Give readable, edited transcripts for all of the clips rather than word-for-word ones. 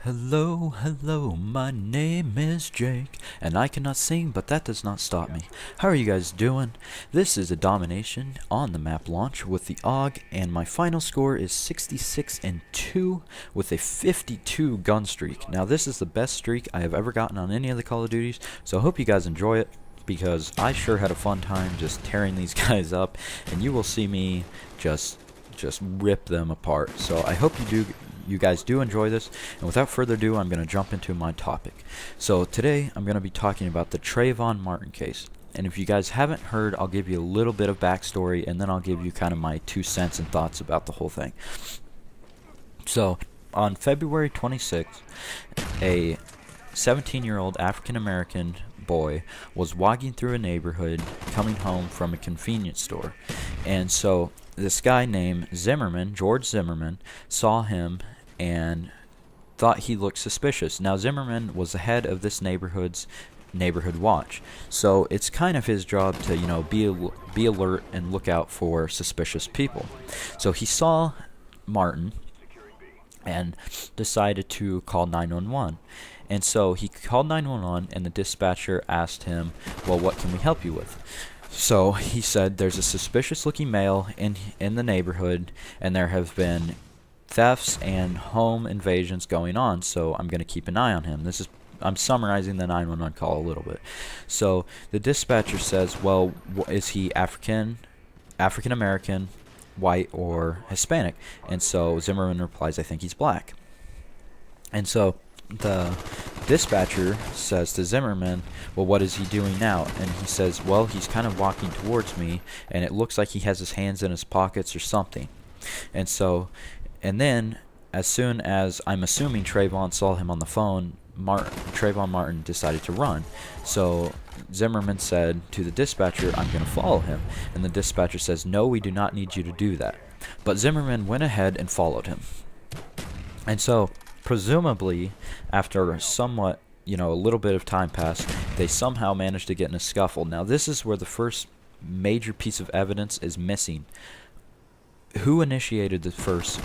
Hello, hello, my name is Jake, and I cannot sing, but that does not stop me. How are you guys doing? This is a domination on the map launch with the AUG, and my final score is 66-2 with a 52 gun streak. Now this is the best streak I have ever gotten on any of the Call of Duties, so I hope you guys enjoy it, because I sure had a fun time just tearing these guys up, and you will see me just rip them apart. So I hope you guys do enjoy this, and without further ado, I'm going to jump into my topic. So today I'm going to be talking about the Trayvon Martin case, and if you guys haven't heard, I'll give you a little bit of backstory, and then I'll give you kind of my 2 cents and thoughts about the whole thing. So on February 26th, a 17-year-old African-American boy was walking through a neighborhood coming home from a convenience store, and so this guy named Zimmerman, George Zimmerman, saw him and thought he looked suspicious. Now Zimmerman was the head of this neighborhood watch, so it's kind of his job to be alert and look out for suspicious people. So he saw Martin and decided to call 911. And so he called 911, and the dispatcher asked him, well, what can we help you with? So he said, there's a suspicious looking male in the neighborhood, and there have been thefts and home invasions going on, so I'm going to keep an eye on him. I'm summarizing the 911 call a little bit. So the dispatcher says, well, is he African American, white, or Hispanic? And so Zimmerman replies, I think he's black. And so the dispatcher says to Zimmerman, well, what is he doing now? And he says, well, he's kind of walking towards me, and it looks like he has his hands in his pockets or something. And then as soon as, I'm assuming, Trayvon saw him on the phone, Trayvon Martin decided to run. So Zimmerman said to the dispatcher, I'm going to follow him. And the dispatcher says, no, we do not need you to do that. But Zimmerman went ahead and followed him. And so presumably, after somewhat, a little bit of time passed, they somehow managed to get in a scuffle. Now, this is where the first major piece of evidence is missing. Who initiated the first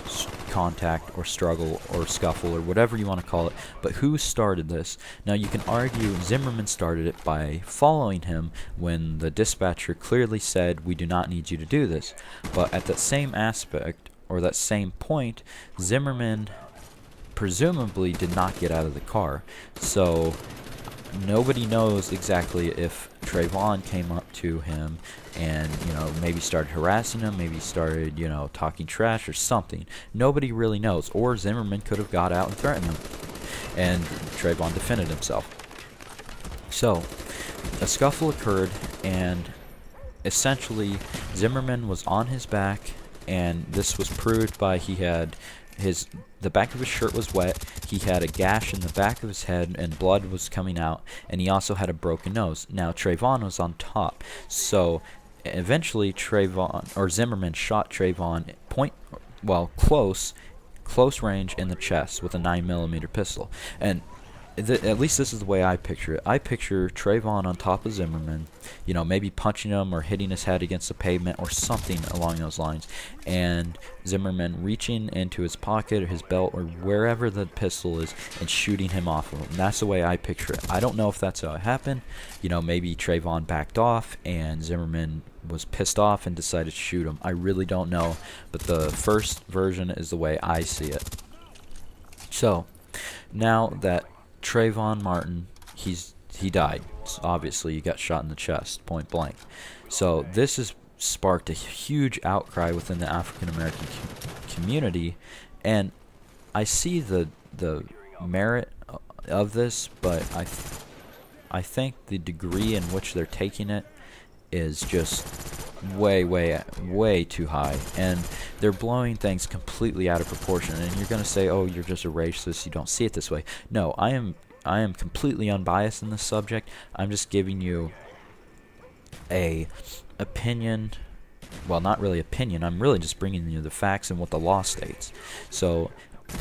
contact or struggle or scuffle or whatever you want to call it, but who started this? Now, you can argue Zimmerman started it by following him when the dispatcher clearly said, we do not need you to do this. But at that same aspect, or that same point, Zimmerman presumably did not get out of the car, so nobody knows exactly if Trayvon came up to him and maybe started harassing him, maybe started talking trash or something. Nobody really knows. Or Zimmerman could have got out and threatened him, and Trayvon defended himself. So a scuffle occurred, and essentially Zimmerman was on his back, and this was proved by the back of his shirt was wet, he had a gash in the back of his head, and blood was coming out, and he also had a broken nose. Now, Trayvon was on top, so eventually Zimmerman shot Trayvon close range in the chest with a 9mm pistol. And at least this is the way I picture it. I picture Trayvon on top of Zimmerman, maybe punching him or hitting his head against the pavement or something along those lines, and Zimmerman reaching into his pocket or his belt or wherever the pistol is and shooting him off of him. And that's the way I picture it. I don't know if that's how it happened. Maybe Trayvon backed off and Zimmerman was pissed off and decided to shoot him. I really don't know, but the first version is the way I see it. So now that Trayvon Martin, he died. Obviously, he got shot in the chest, point blank. So this has sparked a huge outcry within the African American community, and I see the merit of this, but I think the degree in which they're taking it is just way too high, and they're blowing things completely out of proportion. And you're going to say, oh, you're just a racist, you don't see it this way. No, I am completely unbiased in this subject. I'm just giving you a opinion. Well, not really opinion, I'm really just bringing you the facts and what the law states. So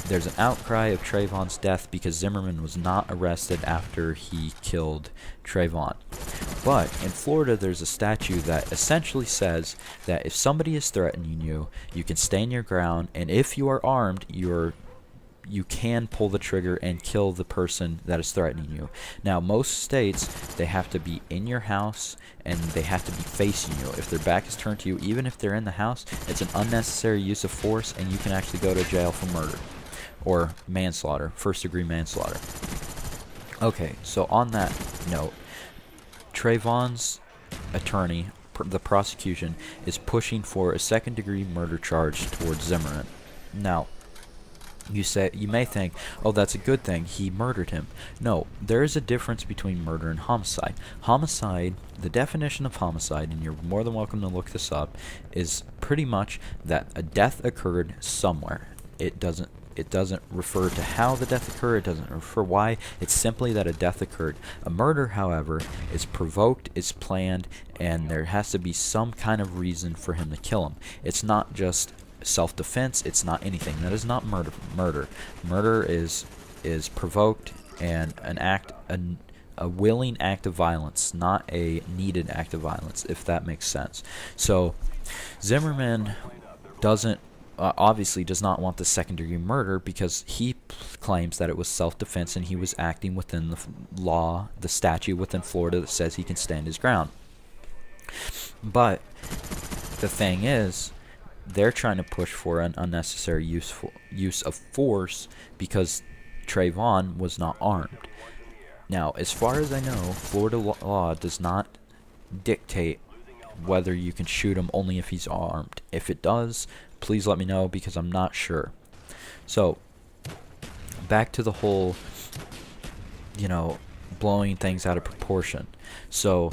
there's an outcry of Trayvon's death because Zimmerman was not arrested after he killed Trayvon. But in Florida, there's a statute that essentially says that if somebody is threatening you, you can stand your ground, and if you are armed, you can pull the trigger and kill the person that is threatening you. Now, most states, they have to be in your house and they have to be facing you. If their back is turned to you, even if they're in the house, it's an unnecessary use of force, and you can actually go to jail for murder or manslaughter, first-degree manslaughter. Okay, so on that note, Trayvon's attorney, the prosecution, is pushing for a second-degree murder charge towards Zimmerman. Now, you may think, oh, that's a good thing, he murdered him. No, there is a difference between murder and homicide. Homicide, the definition of homicide, and you're more than welcome to look this up, is pretty much that a death occurred somewhere. It doesn't refer to how the death occurred, it doesn't refer why, it's simply that a death occurred. A murder, however, is provoked, it's planned, and there has to be some kind of reason for him to kill him. It's not just self-defense, it's not anything. That is not murder. Murder is provoked and a willing act of violence, not a needed act of violence, if that makes sense. So Zimmerman obviously does not want the second-degree murder because he claims that it was self-defense and he was acting within the law, the statute within Florida that says he can stand his ground. But the thing is, they're trying to push for an unnecessary use of force because Trayvon was not armed. Now, as far as I know, Florida law does not dictate whether you can shoot him only if he's armed. If it does, please let me know because I'm not sure. So, back to the whole, blowing things out of proportion. So,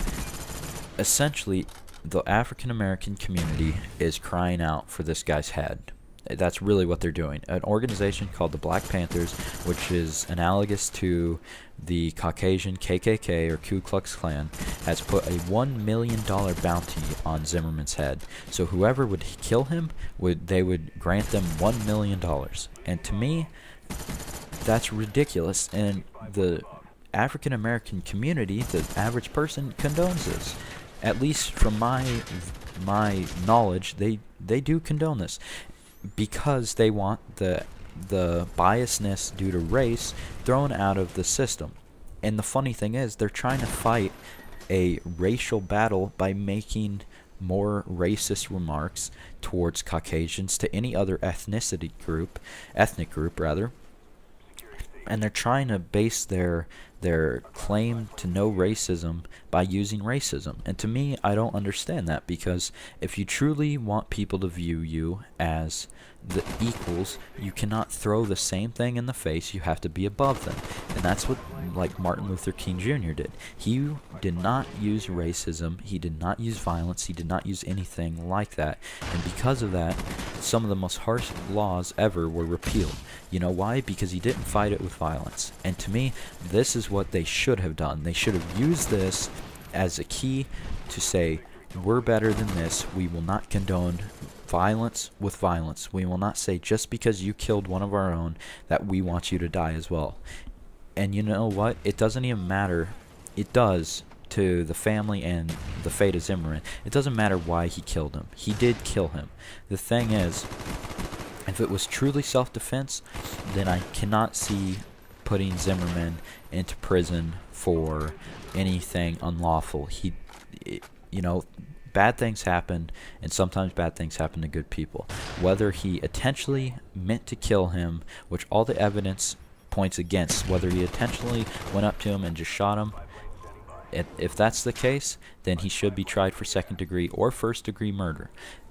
essentially, the African American community is crying out for this guy's head. That's really what they're doing. An organization called the Black Panthers, which is analogous to the Caucasian KKK or Ku Klux Klan, has put a $1 million bounty on Zimmerman's head. So whoever would kill him, they would grant them $1 million. And to me, that's ridiculous. And the African American community, the average person, condones this. At least from my knowledge, they do condone this because they want the biasness due to race thrown out of the system. And the funny thing is, they're trying to fight a racial battle by making more racist remarks towards Caucasians to any other ethnic group, and they're trying to base their claim to no racism by using racism. And to me, I don't understand that, because if you truly want people to view you as the equals, you cannot throw the same thing in the face, you have to be above them. And that's what Martin Luther King Jr. did. He did not use racism, he did not use violence, he did not use anything like that. And because of that, some of the most harsh laws ever were repealed. You know why? Because he didn't fight it with violence. And to me, this is what they should have done. They should have used this as a key to say, we're better than this, we will not condone violence with violence. We will not say just because you killed one of our own that we want you to die as well. And you know what? It doesn't even matter. It does to the family and the fate of Zimmerman. It doesn't matter why he killed him. He did kill him. The thing is, if it was truly self-defense, then I cannot see putting Zimmerman into prison for anything unlawful. Bad things happen, and sometimes bad things happen to good people. Whether he intentionally meant to kill him, which all the evidence points against, whether he intentionally went up to him and just shot him, if that's the case, then he should be tried for second-degree or first-degree murder.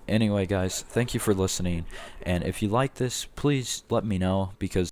Anyway, guys, thank you for listening, and if you like this, please let me know, because